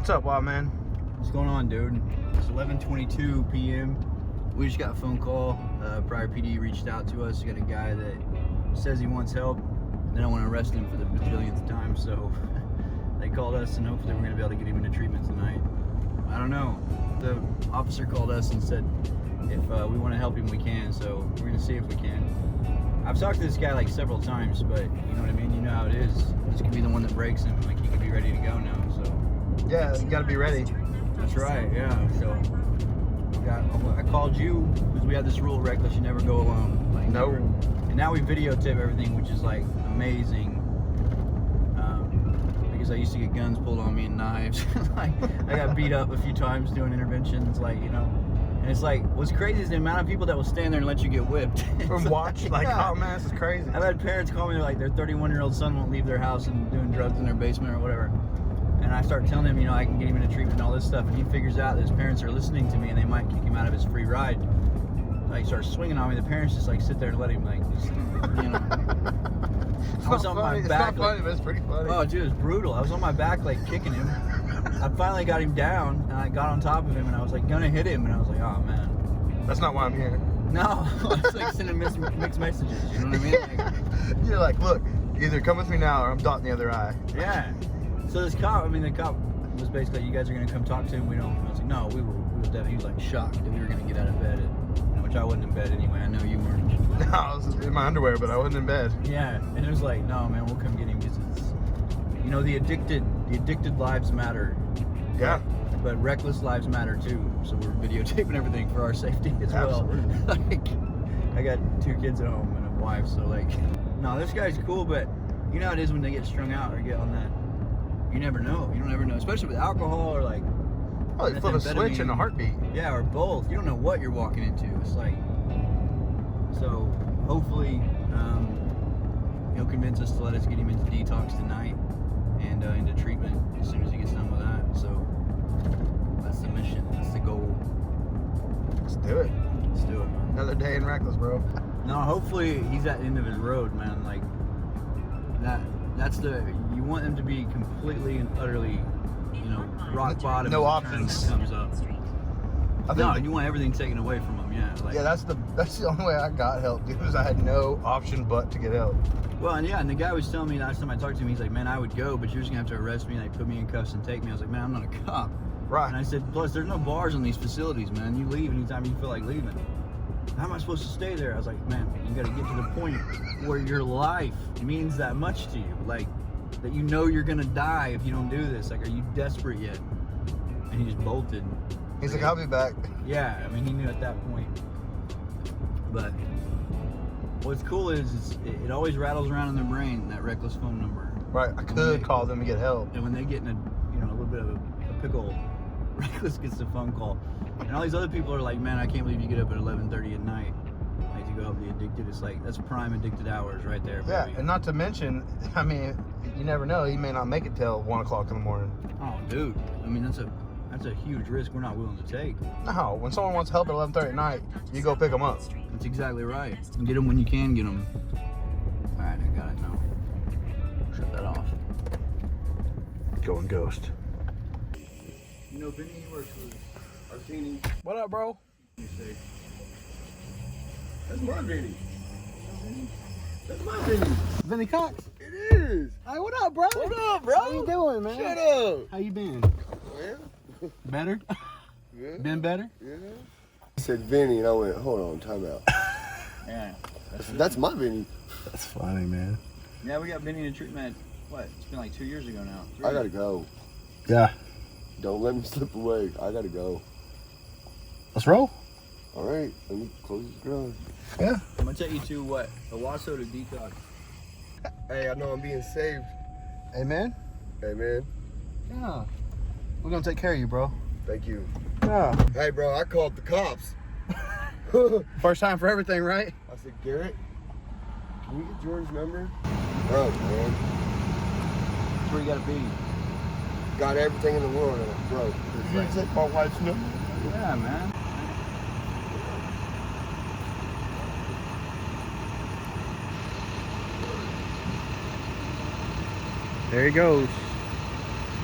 What's up, wild man? What's going on, dude? It's 11:22 p.m. We just got a phone call. Prior PD reached out to us. We got a guy that says he wants help. They don't want to arrest him for the bajillionth time, so they called us, and hopefully we're going to be able to get him into treatment tonight. I don't know. The officer called us and said if we want to help him, we can, so we're going to see if we can. I've talked to this guy like several times, but you know what I mean? You know how it is. This could be the one that breaks him. Like, he could be ready to go now, so. Yeah, you gotta be ready. That's right, yeah. So I called you because we had this rule, reckless, you never go alone. Like, No. never. And now we videotape everything, which is like amazing. Because I used to get guns pulled on me and knives. Like, I got beat up a few times doing interventions, like, you know. And it's like, what's crazy is the amount of people that will stand there and let you get whipped. From watch, like, yeah. oh man, this is crazy. I've had parents call me, like, their 31-year-old son won't leave their house and doing drugs in their basement or whatever. And I start telling him, you know, I can get him into treatment and all this stuff, and he figures out that his parents are listening to me and they might kick him out of his free ride. Like, he starts swinging on me. The parents just like sit there and let him, like, just, you know. It's I was not on funny. my back, It's not funny, but it's pretty funny. Oh, dude, it's brutal. I was on my back, like, kicking him. I finally got him down, and I got on top of him, and I was like gonna hit him, and I was like, oh man. That's not why I'm here. No, I was like sending mixed messages. You know what I mean? Like, You're like, look, either come with me now or I'm dotting the other eye. yeah. So this cop, the cop was basically, you guys are gonna come talk to him. We don't. I was like, no, we will definitely. He was like shocked that we were gonna get out of bed, which I wasn't in bed anyway. I know you weren't. No, I was in my underwear, but I wasn't in bed. Yeah, and it was like, no, man, we'll come get him because it's, you know, the addicted lives matter. Yeah. But reckless lives matter too. So we're videotaping everything for our safety as Absolutely. well. Like, I got 2 kids at home and a wife, so like, no, this guy's cool, but you know how it is when they get strung out or get on that. You never know. You don't ever know, especially with alcohol or like. Oh, you flip a switch in a heartbeat. Yeah, or both. You don't know what you're walking into. It's like, so hopefully he'll convince us to let us get him into detox tonight and into treatment as soon as he gets done with that. So that's the mission. That's the goal. Let's do it. Let's do it, man. Another day in reckless, bro. No, hopefully he's at the end of his road, man. Like that's you want him to be completely and utterly, you know, rock bottom. No as the turn options. comes up. I think No, you want everything taken away from him, yeah. Like, yeah, that's the only way I got help, dude, was I had no option but to get help. well, and yeah, and the guy was telling me last time I talked to him, he's like, man, I would go, but you're just gonna have to arrest me and like put me in cuffs and take me. I was like, man, I'm not a cop. Right. And I said, plus there's no bars in these facilities, man. You leave anytime you feel like leaving. How am I supposed to stay there? I was like, man, you gotta get to the point where your life means that much to you. Like, that you know you're gonna die if you don't do this. Like, are you desperate yet? And he just bolted. He's like, I'll be back. Yeah, I mean, he knew at that point. But what's cool is it always rattles around in their brain, that reckless phone number. Right, I could call them and get help. And when they get in a little bit of a pickle, reckless gets the phone call. And all these other people are like, man, I can't believe you get up at 11:30 at night, like, to go help the addicted. It's like, that's prime addicted hours right there, Yeah, baby. and not to mention, I mean, you never know. He may not make it till 1 o'clock in the morning. Oh, dude. I mean, that's a huge risk we're not willing to take. No, when someone wants help at 11:30 at night, you go pick them up. That's exactly right. And get them when you can get them. All right, I got it now. Shut that off. Going ghost. You know, Benny, he works with Arsini. What up, bro? You say, That's my Vinny. That's my Vinny. Vinny Cox. It is. Hey, what up, bro? What up, bro? How you doing, man? Shut up. How you been? Man. Better? Yeah. Been better? Yeah. He said Vinny, and I went, hold on, time out. yeah. That's my Vinny. That's funny, man. Yeah, we got Benny in treatment, what? It's been like 2 years ago now. 3. I gotta go. Yeah. Don't let me slip away. I gotta go. Let's roll. All right, let me close this garage. Yeah. I'm gonna take you to what? Owasso to detox. Hey, I know I'm being saved. Amen. Hey, man. Yeah. We're gonna take care of you, bro. Thank you. Yeah. Hey, bro, I called the cops. First time for everything, right? I said, Garrett, can you get Jordan's number? Bro, man. That's where you gotta be. Got everything in the world and I'm broke. You can take my wife's number. Yeah, man. There he goes.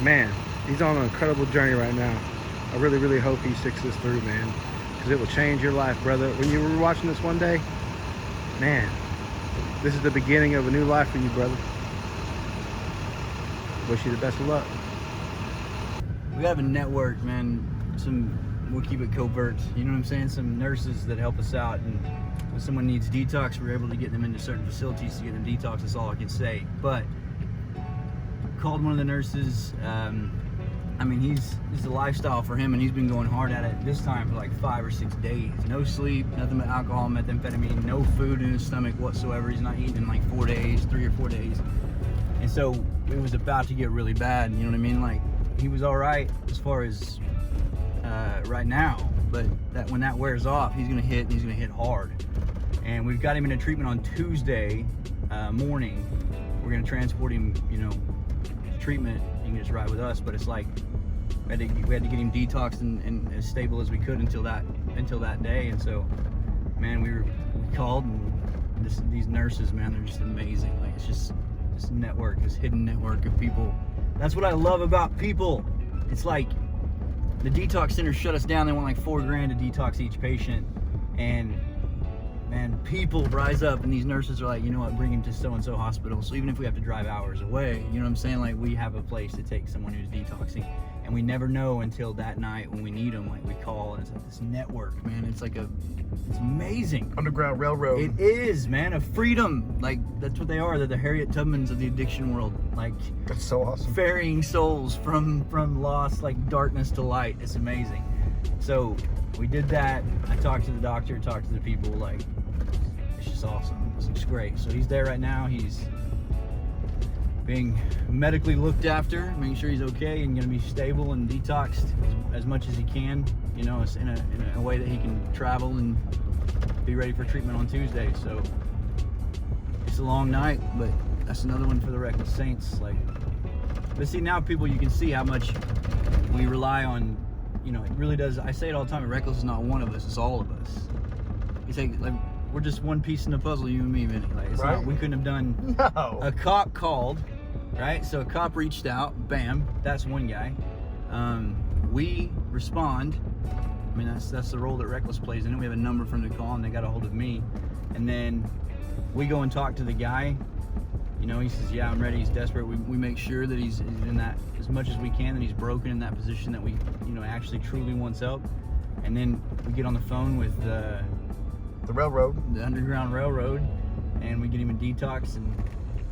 Man, He's on an incredible journey right now. I really, really hope he sticks this through, man, because it will change your life, brother. When you were watching this one day, man, this is the beginning of a new life for you, brother. Wish you the best of luck. We have a network, man. We'll keep it covert. You know what I'm saying? Some nurses that help us out, and when someone needs detox, we're able to get them into certain facilities to get them detox. That's all I can say. But called one of the nurses. I mean, he's a lifestyle for him, and he's been going hard at it this time for like 5 or 6 days. No sleep, nothing but alcohol, methamphetamine, no food in his stomach whatsoever. He's not eating in like 4 days, 3 or 4 days. And so it was about to get really bad. You know what I mean? Like, he was all right as far as right now, but when that wears off, he's gonna hit hard. And we've got him in a treatment on Tuesday morning. We're gonna transport him, you know, to treatment. He can just ride with us, but it's like we had to get him detoxed and as stable as we could until that day. And so, man, we called, and these nurses, man, they're just amazing. Like, it's just this network, this hidden network of people. That's what I love about people. It's like the detox center shut us down. They want like $4,000 to detox each patient, and man, people rise up, and these nurses are like, you know what, bring him to so-and-so hospital. So even if we have to drive hours away, you know what I'm saying? Like, we have a place to take someone who's detoxing, and we never know until that night when we need them. Like, we call, and it's like this network, man. It's like it's amazing. Underground Railroad. It is, man, of freedom. Like, that's what they are. They're the Harriet Tubmans of the addiction world. Like, that's so awesome. Ferrying souls from lost, like, darkness to light. It's amazing. So we did that. I talked to the doctor, talked to the people. Like, it's just awesome. This looks great. So he's there right now. He's being medically looked after, making sure he's okay and going to be stable and detoxed as much as he can. You know, in a way that he can travel and be ready for treatment on Tuesday. So it's a long night, but that's another one for the Reckless Saints. Like, but see, now people, you can see how much we rely on. You know, it really does. I say it all the time. Reckless is not one of us; it's all of us. You take, like, we're just one piece in the puzzle, you and me, Vinny. Like, it's right? not, we couldn't have done. No. A cop called, right? So a cop reached out. Bam, that's one guy. We respond. I mean, that's the role that Reckless plays in it. We have a number from the call, and they got a hold of me, and then we go and talk to the guy. You know, he says, yeah, I'm ready. He's desperate. We make sure that he's in that, as much as we can, that he's broken in that position, that we, you know, actually truly wants help. And then we get on the phone with the railroad, the Underground Railroad, and we get him a detox. And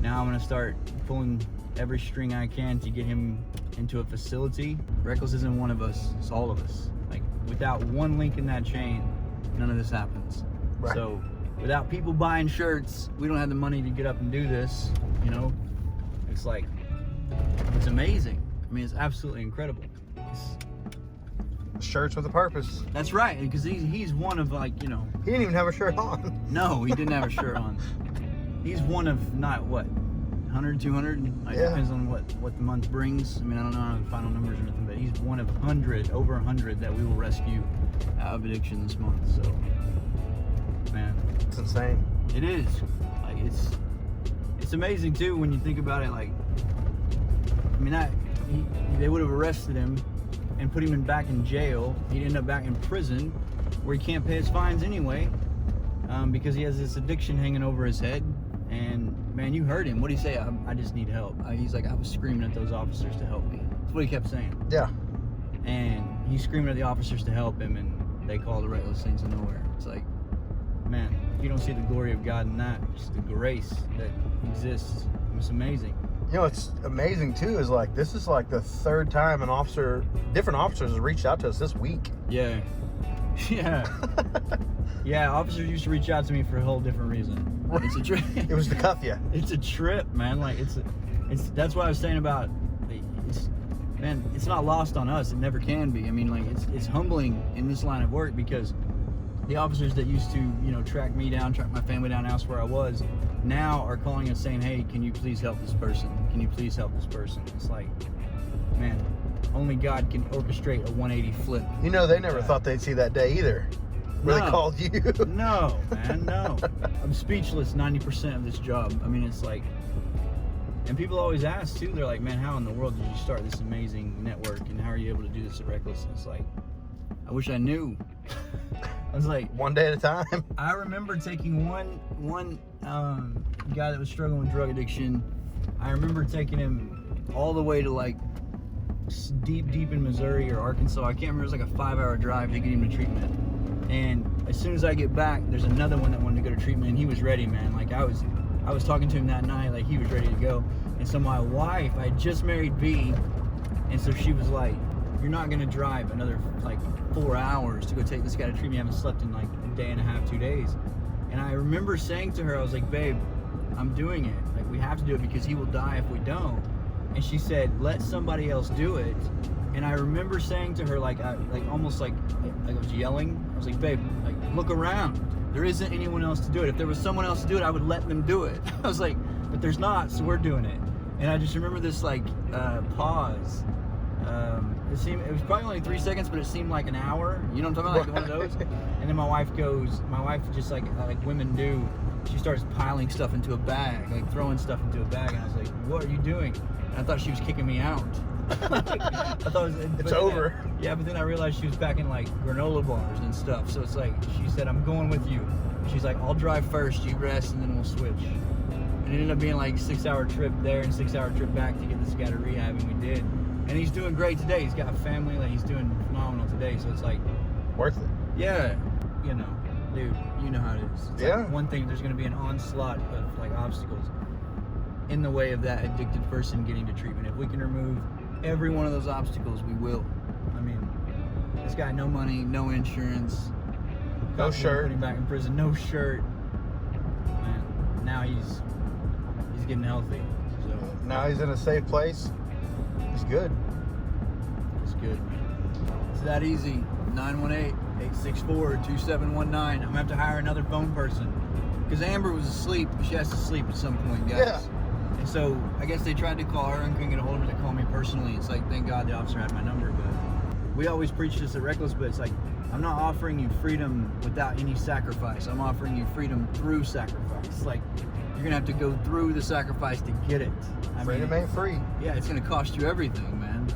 now I'm gonna start pulling every string I can to get him into a facility. Reckless isn't one of us; it's all of us. Like, without one link in that chain, none of this happens. Right. So without people buying shirts, we don't have the money to get up and do this. You know, it's like, it's amazing. I mean, it's absolutely incredible. Shirts with a purpose. That's right, because he's one of, like, you know. He didn't even have a shirt on. No, he didn't have a shirt on. He's one of, not what, 100, 200? Like, yeah. Depends on what the month brings. I mean, I don't know the final numbers or anything, but he's one of 100, over 100 that we will rescue out of addiction this month. So, man, it's insane. It is. Like, it's amazing too when you think about it. Like, I mean, they would have arrested him and put him back in jail. He'd end up back in prison where he can't pay his fines anyway, because he has this addiction hanging over his head. And man, you heard him. What did he say? I just need help. He's like, I was screaming at those officers to help me. That's what he kept saying. Yeah. And he's screaming at the officers to help him, and they call the Reckless Saints of Nowhere. It's like, man, you don't see the glory of God in that. Just the grace that exists. It's amazing. You know, what's amazing too is, like, this is like the third time different officers have reached out to us this week. Yeah. Yeah. Yeah, officers used to reach out to me for a whole different reason. It's a trip. It was to cuff you. It's a trip, man. Like, it's that's what I was saying about, man, it's not lost on us. It never can be. I mean, like, it's humbling in this line of work, because the officers that used to, you know, track me down, track my family down, ask where I was, now are calling us saying, hey, can you please help this person? Can you please help this person? It's like, man, only God can orchestrate a 180 flip. You know, they never thought they'd see that day either, where they called you. No, man, no. I'm speechless 90% of this job. I mean, it's like, And people always ask too, they're like, man, how in the world did you start this amazing network, and how are you able to do this at Reckless? And it's like, I wish I knew. I was like, one day at a time. I remember taking one guy that was struggling with drug addiction. I remember taking him all the way to like deep in Missouri or Arkansas. I can't remember. It was like a 5-hour drive to get him to treatment. And as soon as I get back, there's another one that wanted to go to treatment, and he was ready, man. Like I was talking to him that night, like he was ready to go. And so my wife, I had just married B, and so she was like, you're not gonna drive another like 4 hours to go take this guy to treatment. You haven't slept in like a day and a half, 2 days. And I remember saying to her, I was like, babe, I'm doing it. Like we have to do it because he will die if we don't. And she said, let somebody else do it. And I remember saying to her, like almost like I was yelling. I was like, babe, like look around. There isn't anyone else to do it. If there was someone else to do it, I would let them do it. I was like, but there's not, so we're doing it. And I just remember this like pause. It was probably only 3 seconds, but it seemed like an hour. You know what I'm talking about? Like one of those. And then my wife just like women do, she starts piling stuff into a bag, like throwing stuff into a bag. And I was like, what are you doing? And I thought she was kicking me out. I thought it's over. Yeah, but then I realized she was packing like granola bars and stuff. So it's like, she said, I'm going with you. She's like, I'll drive first, you rest, and then we'll switch. And it ended up being like a 6-hour trip there and 6-hour trip back to get this guy to rehab, and we did. And he's doing great today. He's got a family, like he's doing phenomenal today. So it's like Worth it. yeah, you know, dude, you know how it is. It's Yeah. like one thing, there's gonna be an onslaught of like obstacles in the way of that addicted person getting to treatment. If we can remove every one of those obstacles, we will. I mean, this guy, no money, no insurance, No shirt. put him back in prison, no shirt. Man, now he's getting healthy. So Now he's in a safe place. He's good. it's good, man. It's that easy. 918-864-2719. I'm gonna have to hire another phone person because Amber was asleep. She has to sleep at some point, guys. Yeah. And so I guess they tried to call her and couldn't get a hold of her to call me personally. It's like, thank God the officer had my number. But we always preach this at Reckless, but it's like, I'm not offering you freedom without any sacrifice. I'm offering you freedom through sacrifice. Like, you're gonna have to go through the sacrifice to get it. Freedom ain't free. Yeah, it's gonna cost you everything, man.